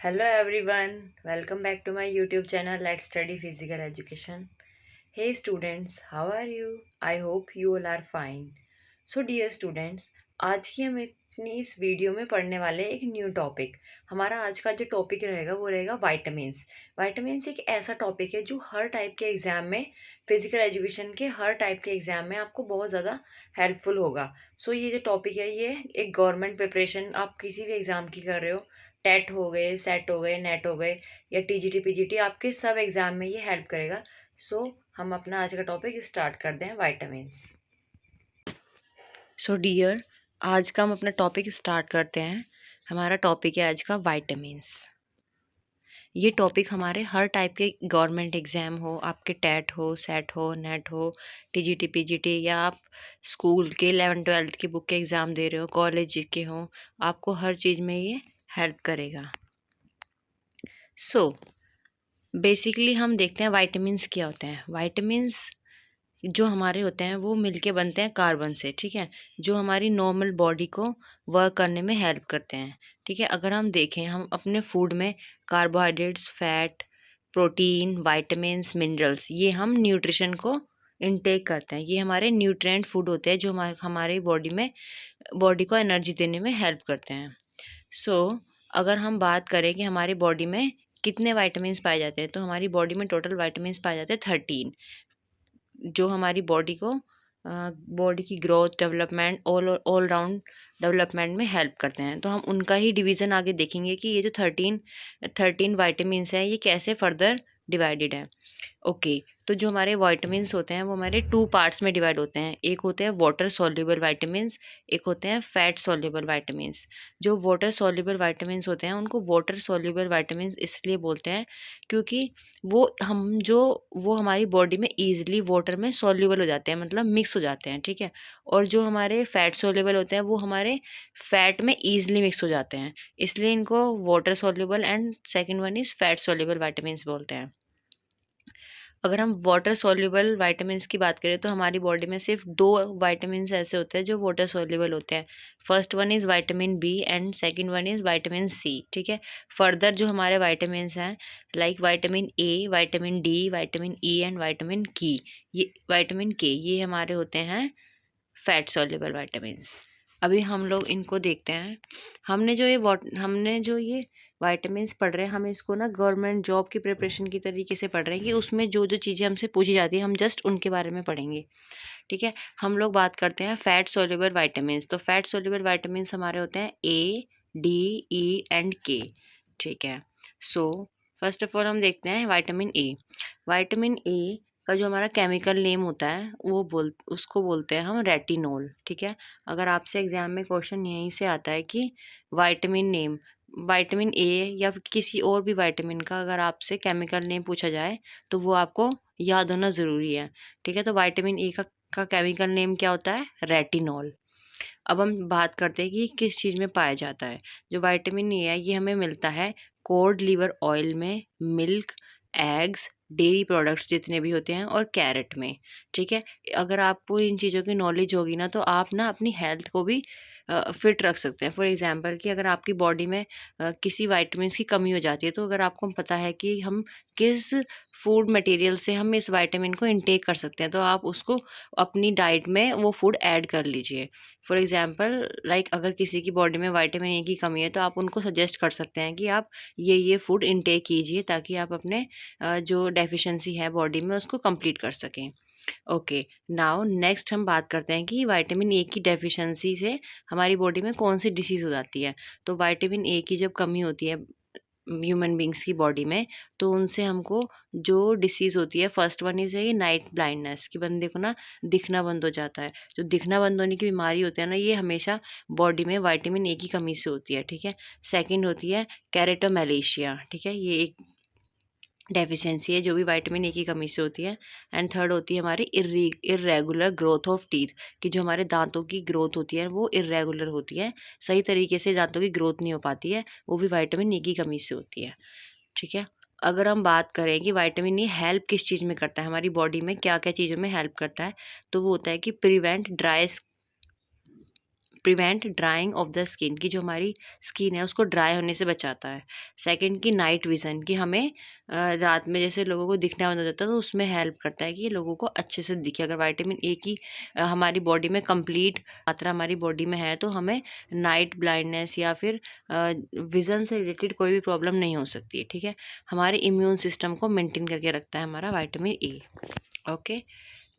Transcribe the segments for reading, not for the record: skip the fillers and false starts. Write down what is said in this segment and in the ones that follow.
Hello everyone, welcome back to my YouTube channel Let's Study Physical Education. Hey students, how are you? I hope you all are fine. So dear students, आज की हम अपनी इस video में पढ़ने वाले एक न्यू टॉपिक। हमारा आज का जो टॉपिक रहेगा वो रहेगा वाइटामिन्स। वाइटामिन्स एक ऐसा टॉपिक है जो हर टाइप के एग्जाम में, फिजिकल एजुकेशन के हर टाइप के एग्जाम में आपको बहुत ज़्यादा हेल्पफुल होगा। सो ये जो टॉपिक है ये एक गवर्नमेंट प्रिपरेशन आप किसी भी एग्ज़ाम की कर रहे हो, टेट हो गए, सेट हो गए, नेट हो गए या टीजीटी पीजीटी, आपके सब एग्ज़ाम में ये हेल्प करेगा। सो हम अपना आज का टॉपिक स्टार्ट कर दें, वाइटामिन्स। सो डियर, आज का हम अपना टॉपिक स्टार्ट करते हैं। हमारा टॉपिक है आज का वाइटामिन्स। ये टॉपिक हमारे हर टाइप के गवर्नमेंट एग्ज़ाम हो, आपके टेट हो, सेट हो, नेट हो, टीजीटी पीजीटी, या आप स्कूल के 11th-12th की बुक के एग्ज़ाम दे रहे हो, कॉलेज के हो, आपको हर चीज़ में ये हेल्प करेगा। सो बेसिकली हम देखते हैं वाइटामिन्स क्या होते हैं। वाइटामिन्स जो हमारे होते हैं वो मिलके बनते हैं कार्बन से, ठीक है, जो हमारी नॉर्मल बॉडी को वर्क करने में हेल्प करते हैं, ठीक है। अगर हम देखें, हम अपने फूड में carbohydrates, fat, protein, vitamins, minerals, ये हम न्यूट्रिशन को इनटेक करते हैं। ये हमारे न्यूट्रिएंट फूड होते हैं जो हमारी बॉडी को एनर्जी देने में हेल्प करते हैं। सो अगर हम बात करें कि हमारी बॉडी में कितने वाइटामिन्स पाए जाते हैं, तो हमारी बॉडी में टोटल वाइटामिन्स पाए जाते हैं 13, जो हमारी बॉडी की growth, development, all round development में हेल्प करते हैं। तो हम उनका ही डिवीज़न आगे देखेंगे कि ये जो थर्टीन वाइटामिन्स हैं ये कैसे फर्दर डिवाइडेड है। ओके, तो जो हमारे वाइटामिन्स होते हैं वो हमारे 2 पार्ट्स में डिवाइड होते हैं। एक होते हैं वाटर सॉल्युबल वाइटामिन्स, एक होते हैं फैट सॉल्युबल वाइटामिन्स। जो वाटर सॉल्युबल वाइटामिन्स होते हैं उनको वाटर सॉल्युबल वाइटामिन्स इसलिए बोलते हैं क्योंकि वो हमारी बॉडी में ईजिली वाटर में सॉल्युबल हो जाते हैं, मतलब मिक्स हो जाते हैं, ठीक है। और जो हमारे फैट सॉल्युबल होते हैं वो हमारे फैट में ईजिली मिक्स हो जाते हैं, इसलिए इनको water soluble and second one is fat soluble vitamins बोलते हैं। अगर हम वाटर सॉल्युबल वाइटामिन्स की बात करें तो हमारी बॉडी में सिर्फ 2 वाइटामिन्स ऐसे होते हैं जो वाटर सॉल्युबल होते हैं। First one is vitamin B and second one is vitamin C, ठीक है। फर्दर जो हमारे वाइटामिन्स हैं like vitamin A, vitamin D, vitamin E and vitamin K, ये हमारे होते हैं फैट सॉल्युबल वाइटामिन्स। अभी हम लोग इनको देखते हैं। हमने जो ये वाइटामिन्स पढ़ रहे हैं, हम इसको ना गवर्नमेंट जॉब की प्रिपरेशन की तरीके से पढ़ रहे हैं कि उसमें जो जो चीज़ें हमसे पूछी जाती है हम जस्ट उनके बारे में पढ़ेंगे, ठीक है। हम लोग बात करते हैं फैट सॉल्युबल वाइटामिन्स। तो फैट सॉल्युबल वाइटामिन्स हमारे होते हैं ए, डी, ई एंड के, ठीक है। सो फर्स्ट ऑफ ऑल हम देखते हैं विटामिन ए। विटामिन ए का जो हमारा केमिकल नेम होता है उसको बोलते हैं हम रेटिनॉल, ठीक है। अगर आपसे एग्जाम में क्वेश्चन यहीं से आता है कि विटामिन नेम, विटामिन ए या फिर किसी और भी विटामिन का अगर आपसे केमिकल नेम पूछा जाए तो वो आपको याद होना ज़रूरी है, ठीक है। तो विटामिन ए का केमिकल नेम क्या होता है? रेटिनॉल। अब हम बात करते हैं कि किस चीज़ में पाया जाता है। जो विटामिन ए है ये हमें मिलता है कोड लिवर ऑयल में, मिल्क, एग्स, डेयरी प्रोडक्ट्स जितने भी होते हैं और कैरेट में, ठीक है। अगर आपको इन चीज़ों की नॉलेज होगी ना तो आप ना अपनी हेल्थ को भी फिट रख सकते हैं। फॉर एग्जांपल कि अगर आपकी बॉडी में किसी विटामिन्स की कमी हो जाती है तो अगर आपको पता है कि हम किस फूड मटेरियल से हम इस विटामिन को इनटेक कर सकते हैं तो आप उसको अपनी डाइट में वो फूड ऐड कर लीजिए। फॉर एग्जांपल लाइक अगर किसी की बॉडी में विटामिन ए की कमी है तो आप उनको सजेस्ट कर सकते हैं कि आप ये फूड इनटेक कीजिए ताकि आप अपने जो डेफिशिएंसी है बॉडी में उसको कंप्लीट कर सकें। ओके, नाउ नेक्स्ट हम बात करते हैं कि विटामिन ए की डेफिशिएंसी से हमारी बॉडी में कौन सी डिसीज़ हो जाती है। तो विटामिन ए की जब कमी होती है ह्यूमन बींग्स की बॉडी में तो उनसे हमको जो डिसीज़ होती है, फर्स्ट वन इज़ है ये नाइट ब्लाइंडनेस, कि बंदे को ना दिखना बंद हो जाता है। जो दिखना बंद होने की बीमारी होती है ना ये हमेशा बॉडी में विटामिन ए की कमी से होती है, ठीक है। सेकंड होती है केरेटोमैलेशिया, ठीक है, ये एक डेफिशिएंसी है जो भी विटामिन ए की कमी से होती है। एंड थर्ड होती है हमारी इर्रेगुलर ग्रोथ ऑफ टीथ, कि जो हमारे दांतों की ग्रोथ होती है वो इर्रेगुलर होती है, सही तरीके से दांतों की ग्रोथ नहीं हो पाती है, वो भी विटामिन ए की कमी से होती है, ठीक है। अगर हम बात करें कि विटामिन ए हेल्प किस चीज़ में करता है, हमारी बॉडी में क्या क्या चीज़ों में हेल्प करता है, तो वो होता है कि prevent drying of the skin, की जो हमारी स्किन है उसको ड्राई होने से बचाता है। सेकंड की नाइट विज़न, कि हमें रात में जैसे लोगों को दिखना बंद हो जाता है तो उसमें हेल्प करता है कि लोगों को अच्छे से दिखे। अगर विटामिन ए की हमारी बॉडी में कंप्लीट मात्रा हमारी बॉडी में है तो हमें नाइट ब्लाइंडनेस या फिर विज़न से रिलेटेड कोई भी प्रॉब्लम नहीं हो सकती है, ठीक है। हमारे इम्यून सिस्टम को मेंटेन करके रखता है हमारा विटामिन ए। ओके,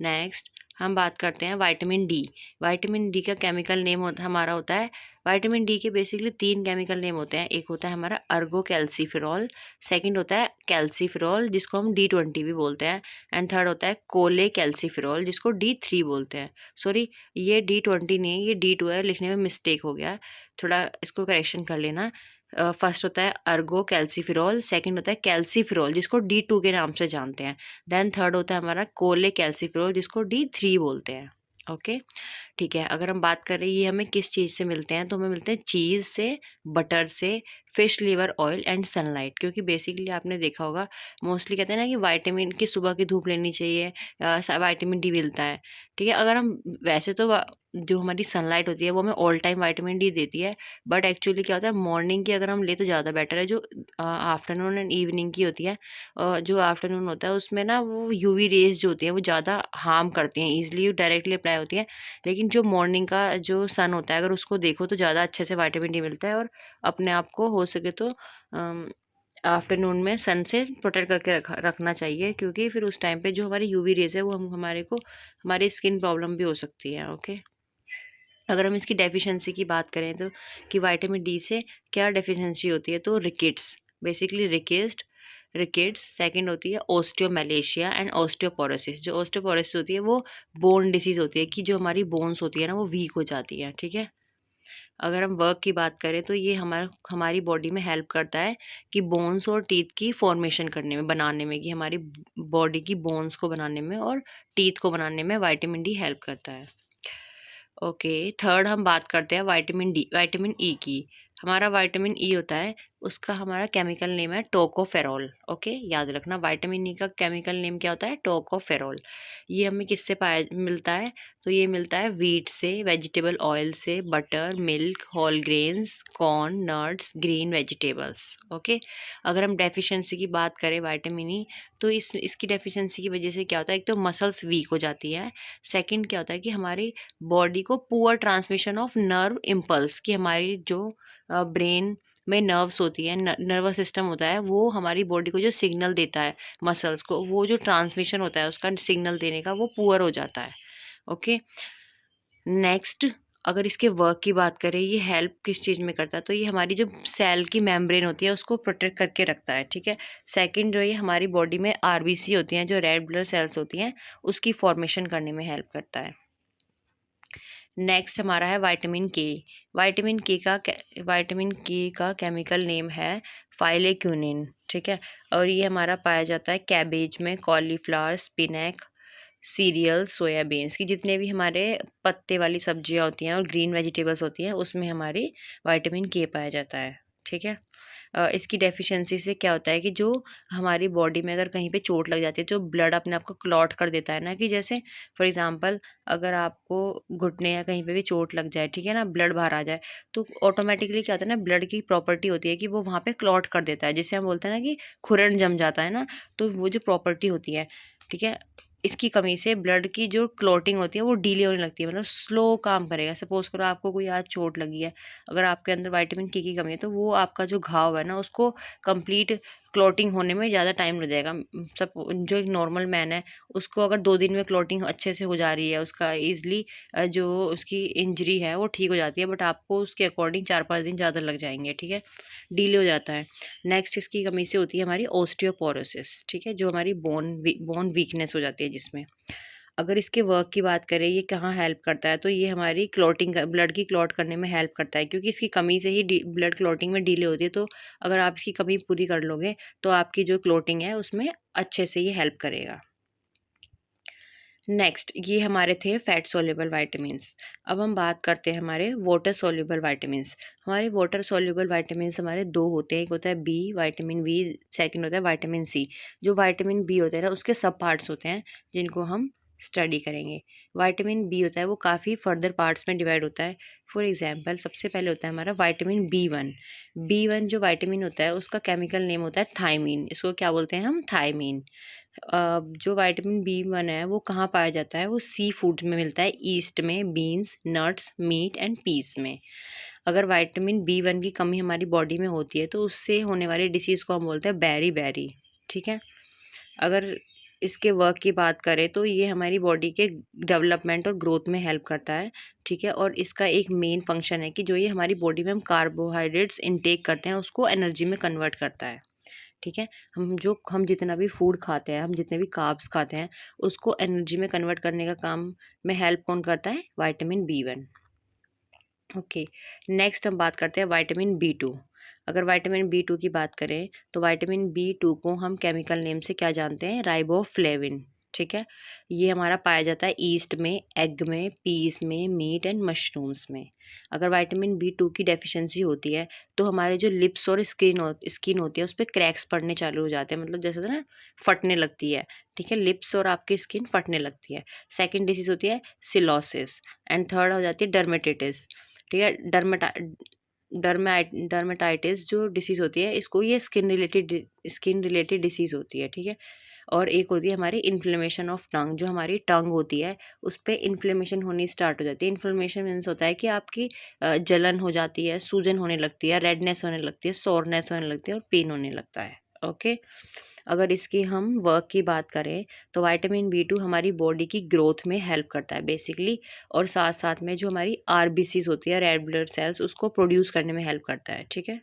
नेक्स्ट हम बात करते हैं विटामिन डी। विटामिन डी का केमिकल नेम हमारा होता है, विटामिन डी के बेसिकली 3 केमिकल नेम होते हैं। एक होता है हमारा अर्गो कैल्सीफेरॉल, सेकंड होता है कैल्सीफेरॉल जिसको हम D20 भी बोलते हैं, एंड थर्ड होता है कोले कैल्सीफेरॉल जिसको D3 बोलते हैं। सॉरी, ये D20 नहीं है, ये D2 है, लिखने में मिस्टेक हो गया, थोड़ा इसको करेक्शन कर लेना। फर्स्ट होता है अर्गो कैल्सीफेरॉल, सेकंड होता है कैल्सीफेरॉल जिसको D2 के नाम से जानते हैं, देन थर्ड होता है हमारा कोले कैल्सीफेरॉल जिसको D3 बोलते हैं। ओके, ठीक है। अगर हम बात करें ये हमें किस चीज़ से मिलते हैं, तो हमें मिलते हैं चीज़ से, बटर से, fish liver oil and sunlight. क्योंकि बेसिकली आपने देखा होगा मोस्टली कहते हैं ना कि विटामिन की सुबह की धूप लेनी चाहिए, विटामिन डी मिलता है, ठीक है। अगर हम वैसे तो जो हमारी सनलाइट होती है वो हमें ऑल टाइम विटामिन डी देती है, बट एक्चुअली क्या होता है मॉर्निंग की अगर हम ले तो ज़्यादा बेटर है। जो आफ्टरनून एंड इवनिंग की होती है, जो आफ्टरनून होता है उसमें ना वो यूवी रेज जो होती हैं वो ज़्यादा हार्म करती हैं, ईजिली डायरेक्टली अप्लाई होती है। लेकिन जो मॉर्निंग का जो सन होता है अगर उसको देखो तो ज़्यादा अच्छे से विटामिन डी मिलता है, और अपने आप को हो सके तो आफ्टरनून में सन से प्रोटेक्ट करके रखना चाहिए, क्योंकि फिर उस टाइम पे जो हमारी यूवी रेज है वो हमारे को हमारी स्किन प्रॉब्लम भी हो सकती है। ओके, अगर हम इसकी डेफिशिएंसी की बात करें तो कि विटामिन डी से क्या डेफिशिएंसी होती है, तो रिकेट्स, बेसिकली रिकेट्स, सेकंड होती है ओस्टियोमैलेशिया एंड ओस्टियोपोरोसिस। जो ओस्टियोपोरोसिस होती है वो बोन डिसीज होती है, कि जो हमारी बोन्स होती है ना वो वीक हो जाती है, ठीक है। अगर हम वर्क की बात करें तो ये हमारी बॉडी में हेल्प करता है कि बोन्स और टीथ की फॉर्मेशन करने में, बनाने में, कि हमारी बॉडी की बोन्स को बनाने में और टीथ को बनाने में विटामिन डी हेल्प करता है। ओके, थर्ड हम बात करते हैं विटामिन ई की। हमारा विटामिन ई होता है, उसका हमारा केमिकल नेम है टोकोफेरॉल। ओके, याद रखना विटामिन ई का केमिकल नेम क्या होता है, टोकोफेरॉल। ये हमें किससे पाया मिलता है, तो ये मिलता है व्हीट से, वेजिटेबल ऑयल से, butter, milk, whole grains, corn, nuts, green vegetables. Okay, अगर हम डेफिशिएंसी की बात करें विटामिन ई, तो इसकी डेफिशिएंसी की वजह से क्या होता है, एक तो मसल्स वीक हो जाती है, सेकंड क्या होता है कि हमारी बॉडी को poor transmission of nerve impulse, की हमारी जो ब्रेन में नर्व्स होती है, नर्वस सिस्टम होता है, वो हमारी बॉडी को जो सिग्नल देता है मसल्स को, वो जो ट्रांसमिशन होता है उसका सिग्नल देने का, वो पुअर हो जाता है। ओके, नेक्स्ट अगर इसके वर्क की बात करें, ये हेल्प किस चीज़ में करता है, तो ये हमारी जो सेल की मेम्ब्रेन होती है उसको प्रोटेक्ट करके रखता है, ठीक है। सेकंड जो ये हमारी बॉडी में आरबीसी होती हैं, जो रेड ब्लड सेल्स होती हैं, उसकी फॉर्मेशन करने में हेल्प करता है। नेक्स्ट हमारा है विटामिन के। विटामिन के का केमिकल नेम है फाइलेक्यूनिन, ठीक है। और ये हमारा पाया जाता है कैबेज में, कॉलीफ्लावर, स्पिनैक, सीरियल, सोयाबीन्स, की जितने भी हमारे पत्ते वाली सब्जियां होती हैं और ग्रीन वेजिटेबल्स होती हैं उसमें हमारी विटामिन के पाया जाता है, ठीक है। इसकी डेफिशिएंसी से क्या होता है कि जो हमारी बॉडी में अगर कहीं पे चोट लग जाती है, जो ब्लड अपने आप को क्लॉट कर देता है ना, कि जैसे फॉर एग्जांपल अगर आपको घुटने या कहीं पे भी चोट लग जाए, ठीक है ना, ब्लड बाहर आ जाए, तो ऑटोमेटिकली क्या होता है ना, ब्लड की प्रॉपर्टी होती है कि वो वहाँ पे क्लॉट कर देता है, जिसे हम बोलते हैं ना कि खुरन जम जाता है ना, तो वो जो प्रॉपर्टी होती है, ठीक है, इसकी कमी से ब्लड की जो क्लॉटिंग होती है वो डिले होने लगती है, मतलब स्लो काम करेगा। सपोज करो आपको कोई आज चोट लगी है, अगर आपके अंदर विटामिन के की कमी है तो वो आपका जो घाव है ना उसको कंप्लीट क्लॉटिंग होने में ज़्यादा टाइम लग जाएगा। सब जो एक नॉर्मल मैन है उसको अगर 2 दिन में क्लॉटिंग अच्छे से हो जा रही है, उसका ईजिली जो उसकी इंजरी है वो ठीक हो जाती है, बट आपको उसके अकॉर्डिंग 4-5 दिन ज़्यादा लग जाएंगे, ठीक है, डिले हो जाता है। नेक्स्ट इसकी कमी से होती है हमारी ओस्टियोपोरोसिस, ठीक है, जो हमारी बोन वीकनेस हो जाती है जिसमें। अगर इसके वर्क की बात करें, ये कहाँ हेल्प करता है, तो ये हमारी क्लॉटिंग, ब्लड की क्लॉट करने में हेल्प करता है, क्योंकि इसकी कमी से ही ब्लड क्लॉटिंग में डिले होती है। तो अगर आप इसकी कमी पूरी कर लोगे तो आपकी जो क्लॉटिंग है उसमें अच्छे से ये हेल्प करेगा। नेक्स्ट ये हमारे थे फैट सोल्यूबल वाइटामिन्स। अब हम बात करते हैं हमारे वाटर सोल्यूबल वाइटामिन्स। हमारे वाटर सोल्यूबल वाइटामिन्स हमारे 2 होते हैं, एक होता है बी, विटामिन बी, सेकंड होता है विटामिन सी। जो विटामिन बी होता है ना उसके सब पार्ट्स होते हैं जिनको हम स्टडी करेंगे। विटामिन बी होता है वो काफ़ी फर्दर पार्ट्स में डिवाइड होता है। फॉर एग्जांपल सबसे पहले होता है हमारा विटामिन बी 1। बी 1 जो विटामिन होता है उसका केमिकल नेम होता है थायमीन। इसको क्या बोलते हैं हम? थायमीन। जो विटामिन बी 1 है वो कहाँ पाया जाता है? वो सी फूड में मिलता है, ईस्ट में, beans, nuts, meat and peas में। अगर विटामिन बी 1 की कमी हमारी बॉडी में होती है तो उससे होने वाली डिसीज़ को हम बोलते हैं बेरी बेरी। ठीक है। अगर इसके वर्क की बात करें तो ये हमारी बॉडी के डेवलपमेंट और ग्रोथ में हेल्प करता है। ठीक है। और इसका एक मेन फंक्शन है कि जो ये हमारी बॉडी में हम कार्बोहाइड्रेट्स इनटेक करते हैं उसको एनर्जी में कन्वर्ट करता है। ठीक है। हम जितना भी फूड खाते हैं, हम जितने भी कार्ब्स खाते हैं, उसको एनर्जी में कन्वर्ट करने का काम में हेल्प कौन करता है? Vitamin B 1। ओके। नेक्स्ट हम बात करते हैं विटामिन बी 2। अगर विटामिन बी 2 की बात करें तो विटामिन बी 2 को हम केमिकल नेम से क्या जानते हैं? राइबोफ्लेविन। ठीक है। ये हमारा पाया जाता है ईस्ट में, एग में, पीस में, मीट एंड मशरूम्स में। अगर विटामिन बी 2 की डेफिशिएंसी होती है तो हमारे जो लिप्स और स्किन होती है उस पर क्रैक्स पड़ने चालू हो जाते हैं, मतलब जैसे होता है ना, फटने लगती है। ठीक है। लिप्स और आपकी स्किन फटने लगती है। सेकेंड डिसीज होती है सिलोसिस एंड थर्ड हो जाती है डर्मेटिटिस। ठीक है। डर्मेटाइटिस जो डिसीज़ होती है, इसको ये स्किन रिलेटेड डिसीज़ होती है। ठीक है। और एक होती है हमारी इन्फ्लेमेशन ऑफ टंग। जो हमारी टंग होती है उस पे इन्फ्लेमेशन होनी स्टार्ट हो जाती है। इन्फ्लेमेशन मीन्स होता है कि आपकी जलन हो जाती है, सूजन होने लगती है, रेडनेस होने लगती है, सोरनेस होने लगती है और पेन होने लगता है। ओके। अगर इसकी हम वर्क की बात करें तो विटामिन बी 2 हमारी बॉडी की ग्रोथ में हेल्प करता है बेसिकली, और साथ साथ में जो हमारी आरबीसीज होती है, रेड ब्लड सेल्स, उसको प्रोड्यूस करने में हेल्प करता है। ठीक है।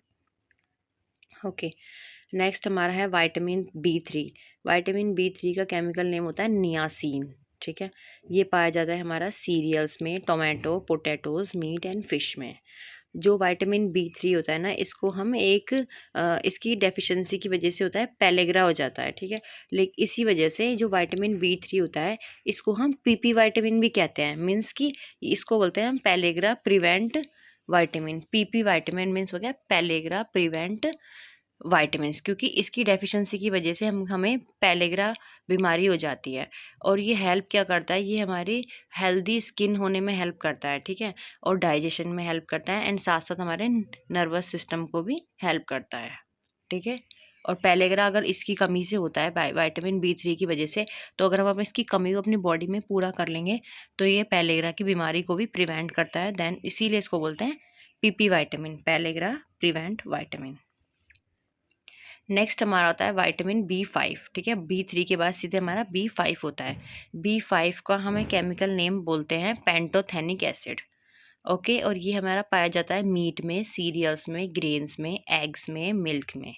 ओके। नेक्स्ट हमारा है विटामिन बी 3। विटामिन बी 3 का केमिकल नेम होता है नियासिन। ठीक है। ये पाया जाता है हमारा सीरियल्स में, tomato, potatoes, meat and fish में। जो विटामिन बी 3 होता है ना, इसको हम इसकी डेफिशिएंसी की वजह से होता है पेलेग्रा हो जाता है। ठीक है। लेकिन इसी वजह से जो विटामिन बी 3 होता है इसको हम पीपी विटामिन भी कहते हैं। मीन्स कि इसको बोलते हैं हम pellagra prevent vitamin. PP vitamin means हो गया पेलेग्रा प्रिवेंट वाइटामिन्स, क्योंकि इसकी डेफिशिएंसी की वजह से हमें पेलेग्रा बीमारी हो जाती है। और ये हेल्प क्या करता है? ये हमारी हेल्दी स्किन होने में हेल्प करता है। ठीक है। और डाइजेशन में हेल्प करता है एंड साथ साथ हमारे नर्वस सिस्टम को भी हेल्प करता है। ठीक है। और पेलेग्रा अगर इसकी कमी से होता है विटामिन बी 3 की वजह से, तो अगर हम इसकी कमी को अपनी बॉडी में पूरा कर लेंगे तो ये पेलेग्रा की बीमारी को भी प्रिवेंट करता है। देन इसीलिए इसको बोलते हैं PP vitamin, pellagra prevent vitamin. Next हमारा होता है विटामिन बी 5। ठीक है। बी 3 के बाद सीधे हमारा बी 5 होता है। बी 5 का हमें केमिकल नेम बोलते हैं पेंटोथेनिक एसिड। ओके। और ये हमारा पाया जाता है मीट में, सीरियल्स में, ग्रेन्स में, एग्स में, मिल्क में।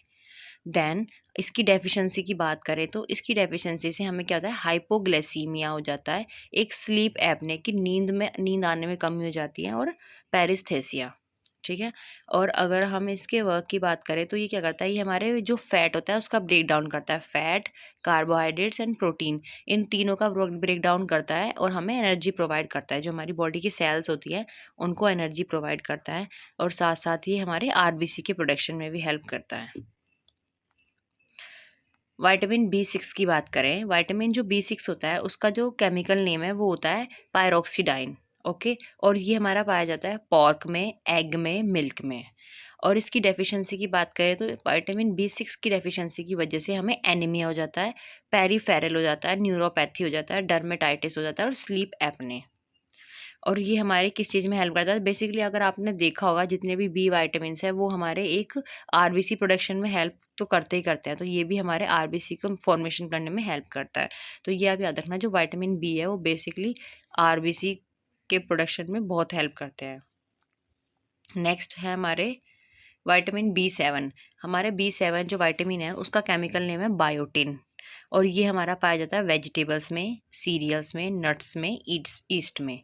देन इसकी डेफिशिएंसी की बात करें तो इसकी डेफिशिएंसी से हमें क्या होता है? हाइपोग्लाइसीमिया हो जाता है, एक स्लीप एपने की नींद आने में कमी हो जाती है, और पेरिस्थेसिया। ठीक है। और अगर हम इसके वर्क की बात करें तो ये क्या करता है? ये हमारे जो फैट होता है उसका ब्रेक डाउन करता है। फैट, कार्बोहाइड्रेट्स एंड प्रोटीन, इन तीनों का ब्रेक डाउन करता है और हमें एनर्जी प्रोवाइड करता है। जो हमारी बॉडी की सेल्स होती हैं उनको एनर्जी प्रोवाइड करता है, और साथ साथ ही हमारे आरबीसी के प्रोडक्शन में भी हेल्प करता है। विटामिन बी 6 की बात करें, विटामिन जो बी 6 होता है उसका जो केमिकल नेम है वो होता है पायरोक्सीडाइन। ओके। और ये हमारा पाया जाता है पॉर्क में, एग में, मिल्क में। और इसकी डेफिशिएंसी की बात करें तो विटामिन बी 6 की डेफिशिएंसी की वजह से हमें एनीमिया हो जाता है, पेरीफेरल हो जाता है, न्यूरोपैथी हो जाता है, डर्मेटाइटिस हो जाता है और स्लीप एपने। और ये हमारे किस चीज़ में हेल्प करता है? बेसिकली अगर आपने देखा होगा जितने भी बी विटामिन्स हैं वो हमारे एक आरबीसी प्रोडक्शन में हेल्प तो करते ही करते हैं, तो ये भी हमारे आरबीसी को फॉर्मेशन करने में हेल्प करता है। तो ये आप याद रखना, जो विटामिन बी है वो बेसिकली आरबीसी के प्रोडक्शन में बहुत हेल्प करते हैं। नेक्स्ट है हमारे विटामिन बी 7। हमारे बी 7 जो विटामिन है उसका केमिकल नेम है बायोटिन। और ये हमारा पाया जाता है वेजिटेबल्स में, सीरियल्स में, नट्स में, ईस्ट में।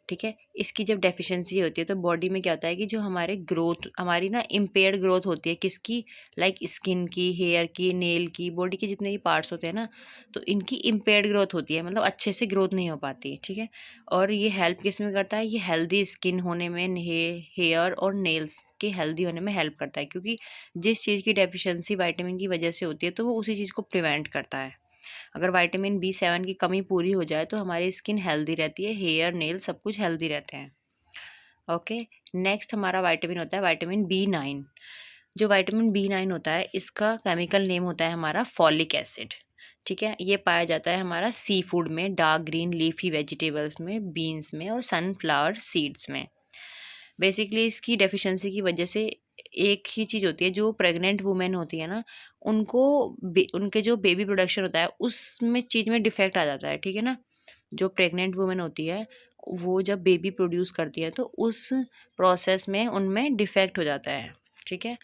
ठीक है। इसकी जब डेफिशिएंसी होती है तो बॉडी में क्या होता है कि जो हमारी ना इम्पेयर्ड ग्रोथ होती है, किसकी? लाइक स्किन की, हेयर की, नेल की, बॉडी के जितने भी पार्ट्स होते हैं ना, तो इनकी इम्पेयर्ड ग्रोथ होती है, मतलब अच्छे से ग्रोथ नहीं हो पाती। ठीक है। और ये हेल्प किस में करता है? ये हेल्दी स्किन होने में, हेयर और नेल्स के हेल्दी होने में हेल्प करता है, क्योंकि जिस चीज़ की डेफिशिएंसी विटामिन की वजह से होती है तो वो उसी चीज़ को प्रिवेंट करता है। अगर विटामिन B7 की कमी पूरी हो जाए तो हमारी स्किन हेल्दी रहती है, हेयर, नेल सब कुछ हेल्दी रहते हैं। ओके, नेक्स्ट हमारा विटामिन होता है विटामिन B9। जो विटामिन B9 होता है इसका केमिकल नेम होता है हमारा फॉलिक एसिड। ठीक है, ये पाया जाता है हमारा सी फूड में, डार्क ग्रीन लीफी वेजिटेबल्स में, बीन्स में और सनफ्लावर सीड्स में। बेसिकली इसकी डेफिशिएंसी की वजह से एक ही चीज़ होती है, जो प्रेग्नेंट वुमेन होती है ना, उनको उनके जो बेबी प्रोडक्शन होता है उसमें चीज़ में डिफेक्ट आ जाता है। ठीक है ना, जो प्रेग्नेंट वुमेन होती है वो जब बेबी प्रोड्यूस करती है तो उस प्रोसेस में उनमें डिफेक्ट हो जाता है। ठीक है,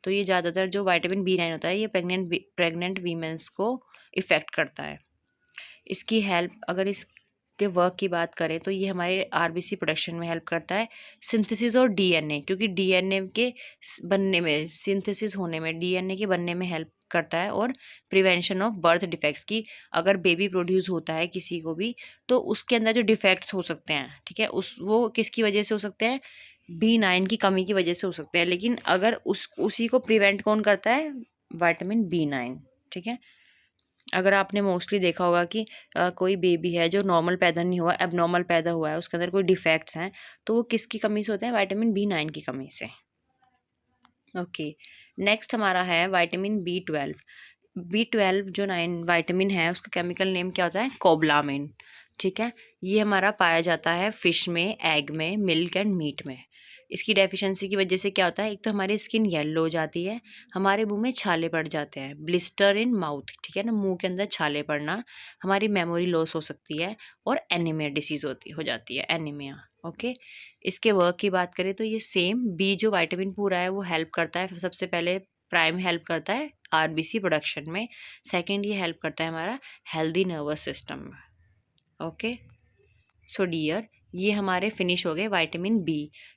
तो ये ज़्यादातर जो विटामिन B9 होता है ये प्रेग्नेंट वीमेंस को इफ़ेक्ट करता है। इसकी हेल्प, अगर इसके वर्क की बात करें तो ये हमारे RBC प्रोडक्शन में हेल्प करता है, सिंथेसिस और DNA, क्योंकि DNA के बनने में, सिंथेसिस होने में, DNA के बनने में हेल्प करता है, और प्रिवेंशन ऑफ बर्थ डिफेक्ट्स की, अगर बेबी प्रोड्यूस होता है किसी को भी तो उसके अंदर जो डिफेक्ट्स हो सकते हैं, ठीक है, वो किसकी वजह से हो सकते हैं, B9 की कमी की वजह से हो सकते हैं। लेकिन अगर उसी को प्रिवेंट कौन करता है, विटामिन B9। ठीक है, अगर आपने मोस्टली देखा होगा कि कोई बेबी है जो नॉर्मल पैदा नहीं हुआ, एबनॉर्मल पैदा हुआ है, उसके अंदर कोई डिफेक्ट्स हैं, तो वो किसकी कमी से होते हैं, विटामिन B9 की कमी से। ओके, नेक्स्ट हमारा है विटामिन B12 जो 9 विटामिन है उसका केमिकल नेम क्या होता है, कोबलामिन। ठीक है, ये हमारा पाया जाता है फिश में, एग में, मिल्क एंड मीट में। इसकी डेफिशिएंसी की वजह से क्या होता है, एक तो हमारी स्किन येलो हो जाती है, हमारे मुंह में छाले पड़ जाते हैं, ब्लिस्टर इन माउथ, ठीक है ना, मुंह के अंदर छाले पड़ना, हमारी मेमोरी लॉस हो सकती है, और एनीमिया डिसीज हो जाती है, एनीमिया। ओके, इसके वर्क की बात करें तो ये सेम बी जो विटामिन पूरा है वो हेल्प करता है, सबसे पहले प्राइम हेल्प करता है RBC प्रोडक्शन में, सेकंड ये हेल्प करता है हमारा हेल्दी नर्वस सिस्टम में। ओके, सो डियर, ये हमारे फिनिश हो गए विटामिन B।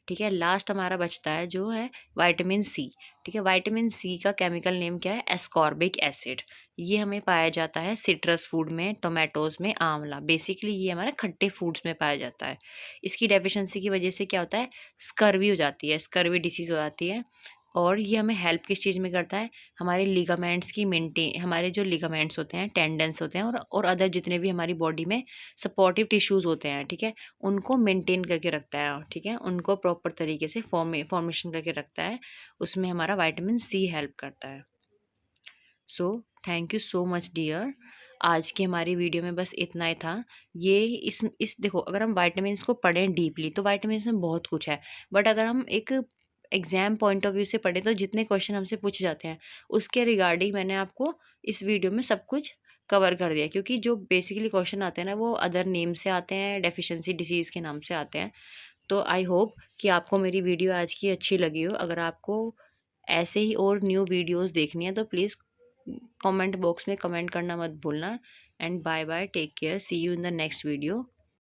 ठीक है, लास्ट हमारा बचता है जो है विटामिन C। ठीक है, विटामिन C का केमिकल नेम क्या है, एस्कॉर्बिक एसिड। ये हमें पाया जाता है सिट्रस फूड में, टोमेटोज में, आंवला, बेसिकली ये हमारे खट्टे फूड्स में पाया जाता है। इसकी डेफिशिएंसी की वजह से क्या होता है, स्कर्वी हो जाती है, स्कर्वी डिसीज हो जाती है। और ये हमें हेल्प किस चीज़ में करता है, हमारे लिगामेंट्स की मेंटेन, हमारे जो लिगामेंट्स होते हैं, टेंडन्स होते हैं, और अदर जितने भी हमारी बॉडी में सपोर्टिव टिश्यूज़ होते हैं, ठीक है, उनको मेंटेन करके रखता है। ठीक है, उनको प्रॉपर तरीके से फॉर्मेशन करके रखता है, उसमें हमारा विटामिन C हेल्प करता है। So thank you so much dear, आज की हमारी वीडियो में बस इतना ही था। ये इस देखो, अगर हम विटामिन्स को पढ़ें डीपली तो विटामिन्स में बहुत कुछ है, बट अगर हम एक एग्जाम पॉइंट ऑफ व्यू से पढ़े तो जितने क्वेश्चन हमसे पूछे जाते हैं उसके रिगार्डिंग मैंने आपको इस वीडियो में सब कुछ कवर कर दिया, क्योंकि जो बेसिकली क्वेश्चन आते हैं ना वो अदर नेम से आते हैं, डेफिशिएंसी डिसीज़ के नाम से आते हैं। तो आई होप कि आपको मेरी वीडियो आज की अच्छी लगी हो। अगर आपको ऐसे ही और न्यू वीडियोस देखनी है तो प्लीज़ कमेंट बॉक्स में कमेंट करना मत भूलना। And bye bye, take care, see you in the next video.